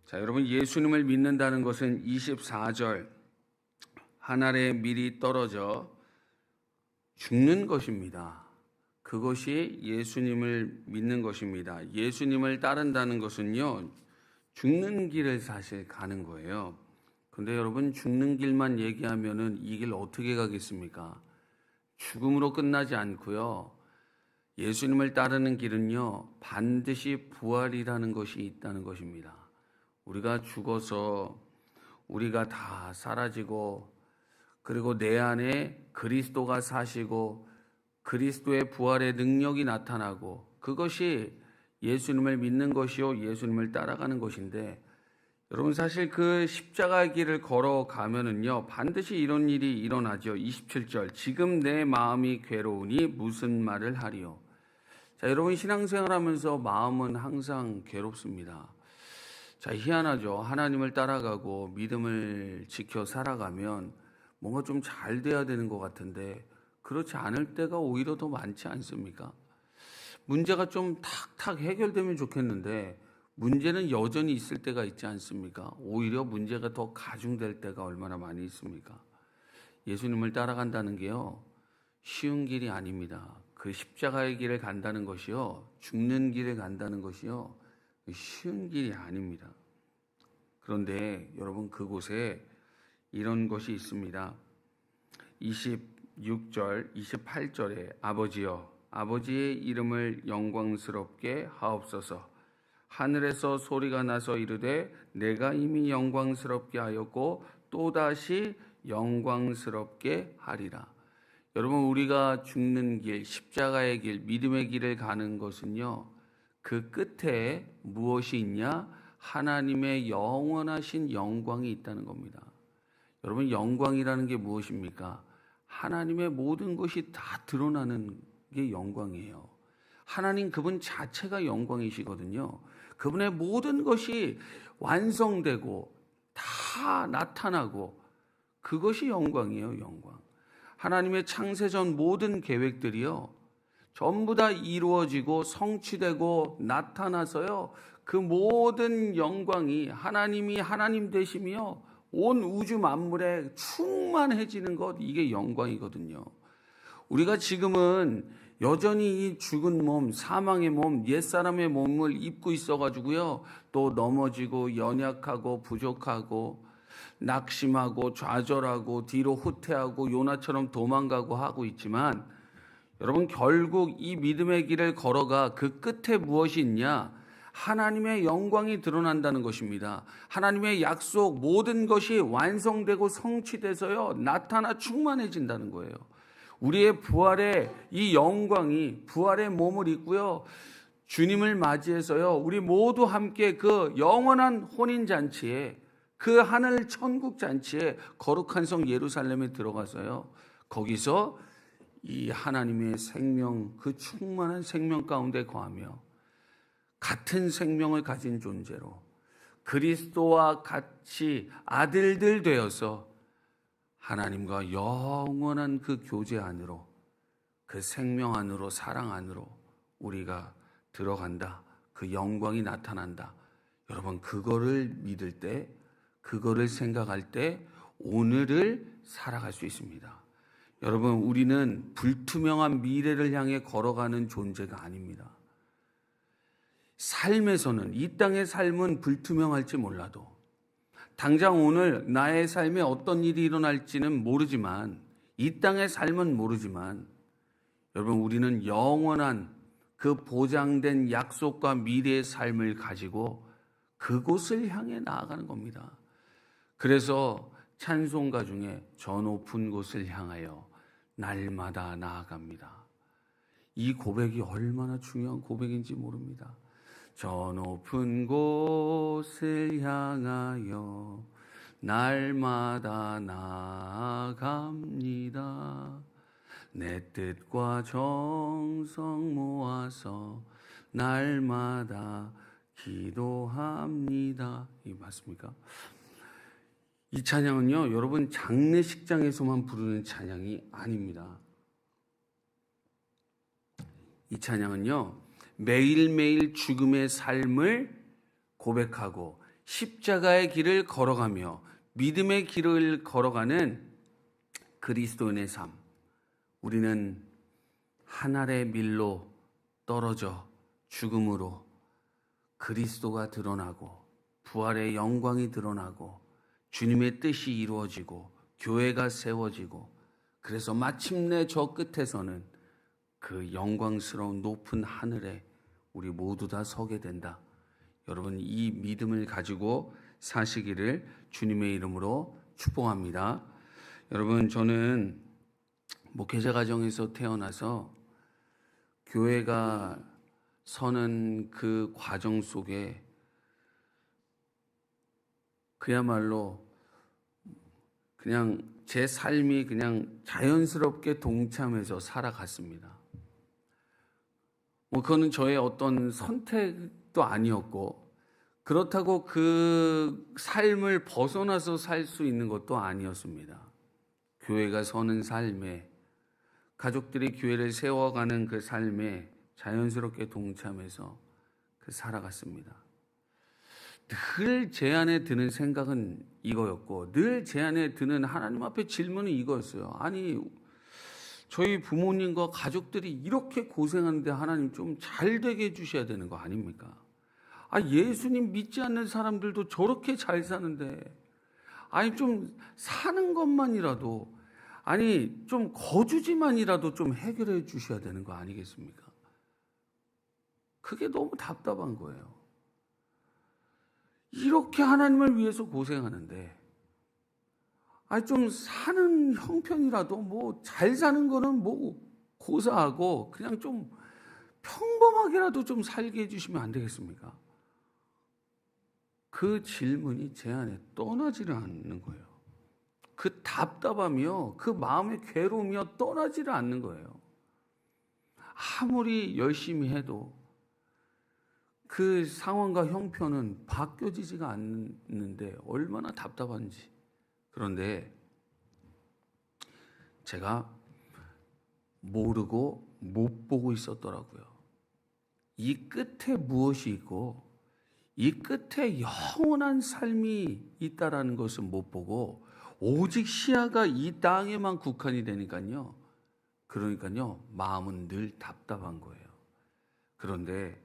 자, 여러분, 예수님을 믿는다는 것은 24절 하늘에 밀이 떨어져 죽는 것입니다. 그것이 예수님을 믿는 것입니다. 예수님을 따른다는 것은요, 죽는 길을 사실 가는 거예요. 근데 여러분, 죽는 길만 얘기하면은 이 길 어떻게 가겠습니까? 죽음으로 끝나지 않고요. 예수님을 따르는 길은요, 반드시 부활이라는 것이 있다는 것입니다. 우리가 죽어서 우리가 다 사라지고, 그리고 내 안에 그리스도가 사시고 그리스도의 부활의 능력이 나타나고, 그것이 예수님을 믿는 것이요, 예수님을 따라가는 것인데, 여러분, 사실 그 십자가의 길을 걸어가면은요, 반드시 이런 일이 일어나죠. 27절, 지금 내 마음이 괴로우니 무슨 말을 하리요. 자, 여러분, 신앙생활 하면서 마음은 항상 괴롭습니다. 자, 희한하죠. 하나님을 따라가고 믿음을 지켜 살아가면 뭔가 좀 잘 돼야 되는 것 같은데, 그렇지 않을 때가 오히려 더 많지 않습니까? 문제가 좀 탁탁 해결되면 좋겠는데, 문제는 여전히 있을 때가 있지 않습니까? 오히려 문제가 더 가중될 때가 얼마나 많이 있습니까? 예수님을 따라간다는 게요, 쉬운 길이 아닙니다. 그 십자가의 길을 간다는 것이요, 죽는 길을 간다는 것이요, 쉬운 길이 아닙니다. 그런데 여러분, 그곳에 이런 것이 있습니다. 26절, 28절에 아버지여, 아버지의 이름을 영광스럽게 하옵소서. 하늘에서 소리가 나서 이르되 내가 이미 영광스럽게 하였고 또다시 영광스럽게 하리라. 여러분, 우리가 죽는 길, 십자가의 길, 믿음의 길을 가는 것은요, 그 끝에 무엇이 있냐? 하나님의 영원하신 영광이 있다는 겁니다. 여러분, 영광이라는 게 무엇입니까? 하나님의 모든 것이 다 드러나는 게 영광이에요. 하나님 그분 자체가 영광이시거든요. 그분의 모든 것이 완성되고 다 나타나고, 그것이 영광이에요, 영광. 하나님의 창세전 모든 계획들이요, 전부 다 이루어지고 성취되고 나타나서요, 그 모든 영광이 하나님이 하나님 되시며 온 우주 만물에 충만해지는 것, 이게 영광이거든요. 우리가 지금은 여전히 이 죽은 몸, 사망의 몸, 옛사람의 몸을 입고 있어가지고요, 또 넘어지고 연약하고 부족하고 낙심하고 좌절하고 뒤로 후퇴하고 요나처럼 도망가고 하고 있지만, 여러분, 결국 이 믿음의 길을 걸어가 그 끝에 무엇이 있냐? 하나님의 영광이 드러난다는 것입니다. 하나님의 약속, 모든 것이 완성되고 성취돼서요, 나타나 충만해진다는 거예요. 우리의 부활의 이 영광이 부활의 몸을 입고요, 주님을 맞이해서요, 우리 모두 함께 그 영원한 혼인잔치에, 그 하늘 천국 잔치에, 거룩한 성 예루살렘에 들어가서요, 거기서 이 하나님의 생명, 그 충만한 생명 가운데 거하며 같은 생명을 가진 존재로 그리스도와 같이 아들들 되어서 하나님과 영원한 그 교제 안으로, 그 생명 안으로, 사랑 안으로 우리가 들어간다. 그 영광이 나타난다. 여러분, 그거를 믿을 때, 그거를 생각할 때 오늘을 살아갈 수 있습니다. 여러분, 우리는 불투명한 미래를 향해 걸어가는 존재가 아닙니다. 삶에서는, 이 땅의 삶은 불투명할지 몰라도, 당장 오늘 나의 삶에 어떤 일이 일어날지는 모르지만, 이 땅의 삶은 모르지만, 여러분, 우리는 영원한 그 보장된 약속과 미래의 삶을 가지고 그곳을 향해 나아가는 겁니다. 그래서 찬송가 중에 저 높은 곳을 향하여 날마다 나아갑니다. 이 고백이 얼마나 중요한 고백인지 모릅니다. 저 높은 곳을 향하여 날마다 나아갑니다. 내 뜻과 정성 모아서 날마다 기도합니다. 이 맞습니까? 이 찬양은요, 여러분, 장례식장에서만 부르는 찬양이 아닙니다. 이 찬양은요, 매일매일 죽음의 삶을 고백하고 십자가의 길을 걸어가며 믿음의 길을 걸어가는 그리스도인의 삶. 우리는 한 알의 밀로 떨어져 죽음으로 그리스도가 드러나고 부활의 영광이 드러나고 주님의 뜻이 이루어지고 교회가 세워지고, 그래서 마침내 저 끝에서는 그 영광스러운 높은 하늘에 우리 모두 다 서게 된다. 여러분, 이 믿음을 가지고 사시기를 주님의 이름으로 축복합니다. 여러분, 저는 목회자 가정에서 태어나서 교회가 서는 그 과정 속에 그야말로 그냥 제 삶이 그냥 자연스럽게 동참해서 살아갔습니다. 그거는 저의 어떤 선택도 아니었고, 그렇다고 그 삶을 벗어나서 살 수 있는 것도 아니었습니다. 교회가 서는 삶에, 가족들이 교회를 세워가는 그 삶에 자연스럽게 동참해서 살아갔습니다. 늘 제 안에 드는 생각은 이거였고, 늘 제 안에 드는 하나님 앞에 질문은 이거였어요. 아니, 저희 부모님과 가족들이 이렇게 고생하는데 하나님 좀 잘 되게 해주셔야 되는 거 아닙니까? 예수님 믿지 않는 사람들도 저렇게 잘 사는데, 좀 사는 것만이라도, 좀 거주지만이라도 좀 해결해 주셔야 되는 거 아니겠습니까? 그게 너무 답답한 거예요. 이렇게 하나님을 위해서 고생하는데, 좀 사는 형편이라도 잘 사는 거는 고사하고 그냥 좀 평범하게라도 좀 살게 해주시면 안 되겠습니까? 그 질문이 제 안에 떠나지를 않는 거예요. 그 답답함이요, 그 마음의 괴로움이요, 떠나지를 않는 거예요. 아무리 열심히 해도 그 상황과 형편은 바뀌어지지가 않는데 얼마나 답답한지. 그런데 제가 모르고 못 보고 있었더라고요. 이 끝에 무엇이 있고 이 끝에 영원한 삶이 있다라는 것을 못 보고 오직 시야가 이 땅에만 국한이 되니까요. 그러니까요, 마음은 늘 답답한 거예요. 그런데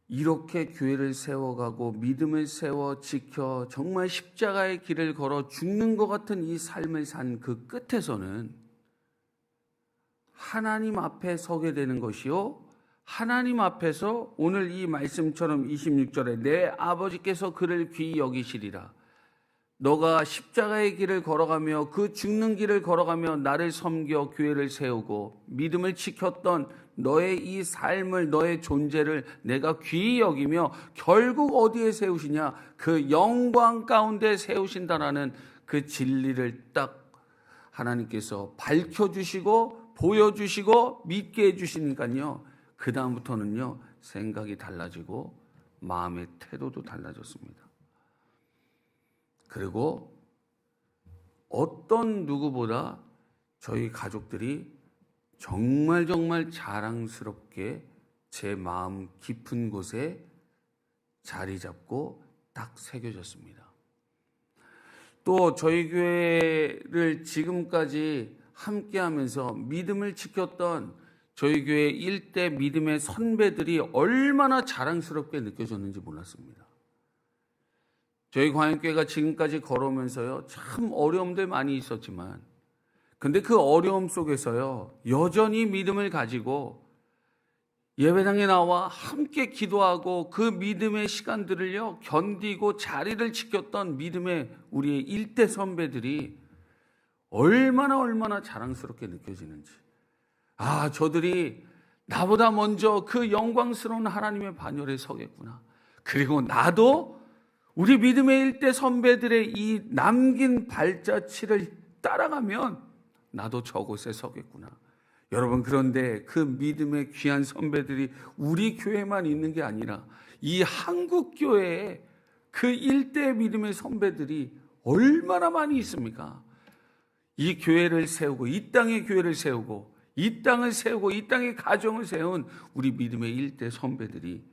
이렇게 교회를 세워가고 믿음을 세워 지켜 정말 십자가의 길을 걸어 죽는 것 같은 이 삶을 산 그 끝에서는 하나님 앞에 서게 되는 것이요, 하나님 앞에서 오늘 이 말씀처럼 26절에 내 아버지께서 그를 귀히 여기시리라. 너가 십자가의 길을 걸어가며 그 죽는 길을 걸어가며 나를 섬겨 교회를 세우고 믿음을 지켰던 너의 이 삶을, 너의 존재를 내가 귀히 여기며 결국 어디에 세우시냐? 그 영광 가운데 세우신다라는 그 진리를 딱 하나님께서 밝혀주시고 보여주시고 믿게 해주시니까요, 그 다음부터는요, 생각이 달라지고 마음의 태도도 달라졌습니다. 그리고 어떤 누구보다 저희 가족들이 정말 자랑스럽게 제 마음 깊은 곳에 자리 잡고 딱 새겨졌습니다. 또 저희 교회를 지금까지 함께하면서 믿음을 지켰던 저희 교회 일대 믿음의 선배들이 얼마나 자랑스럽게 느껴졌는지 몰랐습니다. 저희 광역교회가 지금까지 걸어오면서요, 참 어려움들 많이 있었지만, 근데 그 어려움 속에서요, 여전히 믿음을 가지고 예배당에 나와 함께 기도하고 그 믿음의 시간들을요, 견디고 자리를 지켰던 믿음의 우리의 일대 선배들이 얼마나 자랑스럽게 느껴지는지. 저들이 나보다 먼저 그 영광스러운 하나님의 반열에 서겠구나. 그리고 나도 우리 믿음의 일대 선배들의 이 남긴 발자취를 따라가면 나도 저곳에 서겠구나. 여러분, 그런데 그 믿음의 귀한 선배들이 우리 교회만 있는 게 아니라 이 한국 교회에 그 일대 믿음의 선배들이 얼마나 많이 있습니까? 이 교회를 세우고 이 땅의 교회를 세우고 이 땅을 세우고 이 땅의 가정을 세운 우리 믿음의 일대 선배들이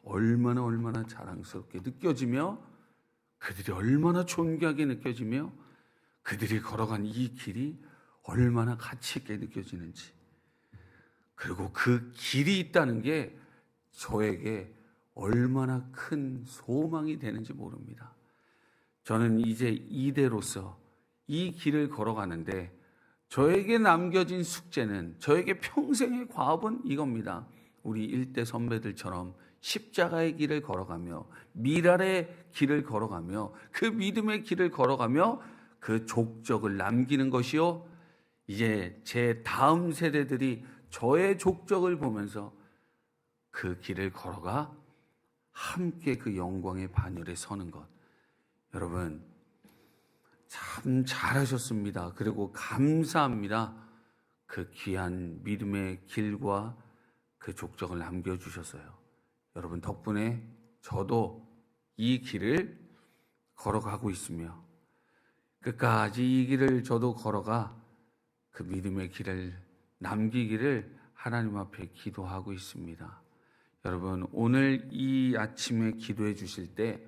얼마나 자랑스럽게 느껴지며 그들이 얼마나 존귀하게 느껴지며 그들이 걸어간 이 길이 얼마나 가치 있게 느껴지는지, 그리고 그 길이 있다는 게 저에게 얼마나 큰 소망이 되는지 모릅니다. 저는 이제 이대로서 이 길을 걸어가는데 저에게 남겨진 숙제는, 저에게 평생의 과업은 이겁니다. 우리 일대 선배들처럼 십자가의 길을 걸어가며 미랄의 길을 걸어가며 그 믿음의 길을 걸어가며 그 족적을 남기는 것이요, 이제 제 다음 세대들이 저의 족적을 보면서 그 길을 걸어가 함께 그 영광의 반열에 서는 것. 여러분 참 잘하셨습니다. 그리고 감사합니다. 그 귀한 믿음의 길과 그 족적을 남겨주셨어요. 여러분 덕분에 저도 이 길을 걸어가고 있으며 끝까지 이 길을 저도 걸어가 그 믿음의 길을 남기기를 하나님 앞에 기도하고 있습니다. 여러분 오늘 이 아침에 기도해 주실 때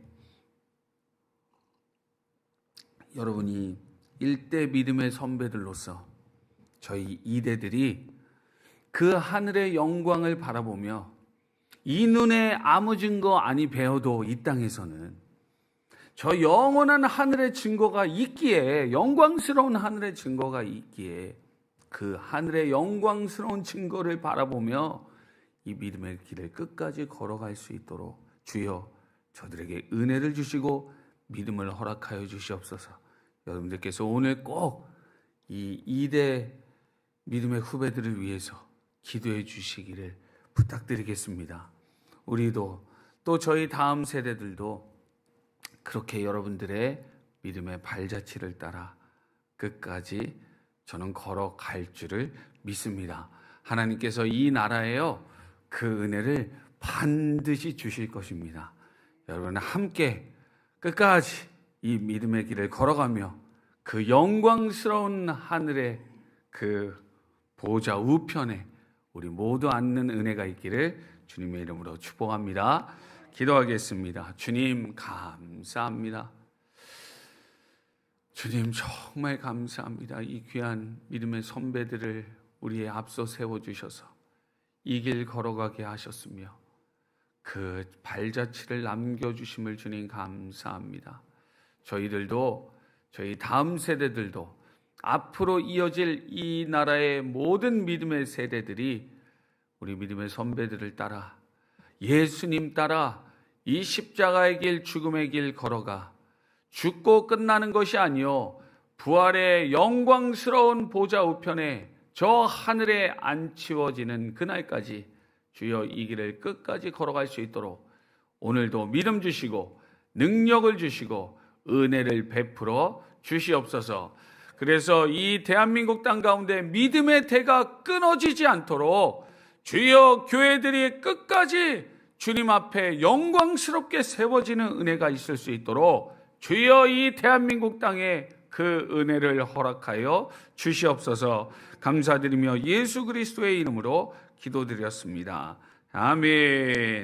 여러분이 1대 믿음의 선배들로서 저희 2대들이 그 하늘의 영광을 바라보며 이 눈에 아무 증거 아니 배워도 이 땅에서는 저 영원한 하늘의 증거가 있기에, 영광스러운 하늘의 증거가 있기에 그 하늘의 영광스러운 증거를 바라보며 이 믿음의 길을 끝까지 걸어갈 수 있도록 주여 저들에게 은혜를 주시고 믿음을 허락하여 주시옵소서. 여러분들께서 오늘 꼭 이 2대 믿음의 후배들을 위해서 기도해 주시기를 부탁드리겠습니다. 우리도 또 저희 다음 세대들도 그렇게 여러분들의 믿음의 발자취를 따라 끝까지 저는 걸어갈 줄을 믿습니다. 하나님께서 이 나라에요 그 은혜를 반드시 주실 것입니다. 여러분 함께 끝까지 이 믿음의 길을 걸어가며 그 영광스러운 하늘의 그 보좌 우편에 우리 모두 앉는 은혜가 있기를 주님의 이름으로 축복합니다. 기도하겠습니다. 주님 감사합니다. 주님 정말 감사합니다. 이 귀한 믿음의 선배들을 우리의 앞서 세워주셔서 이 길 걸어가게 하셨으며 그 발자취를 남겨주심을 주님 감사합니다. 저희들도 저희 다음 세대들도 앞으로 이어질 이 나라의 모든 믿음의 세대들이 우리 믿음의 선배들을 따라 예수님 따라 이 십자가의 길, 죽음의 길 걸어가 죽고 끝나는 것이 아니요 부활의 영광스러운 보좌 우편에 저 하늘에 안치워지는 그날까지 주여 이 길을 끝까지 걸어갈 수 있도록 오늘도 믿음 주시고 능력을 주시고 은혜를 베풀어 주시옵소서. 그래서 이 대한민국 땅 가운데 믿음의 대가 끊어지지 않도록 주여 교회들이 끝까지 주님 앞에 영광스럽게 세워지는 은혜가 있을 수 있도록 주여 이 대한민국 땅에 그 은혜를 허락하여 주시옵소서. 감사드리며 예수 그리스도의 이름으로 기도드렸습니다. 아멘.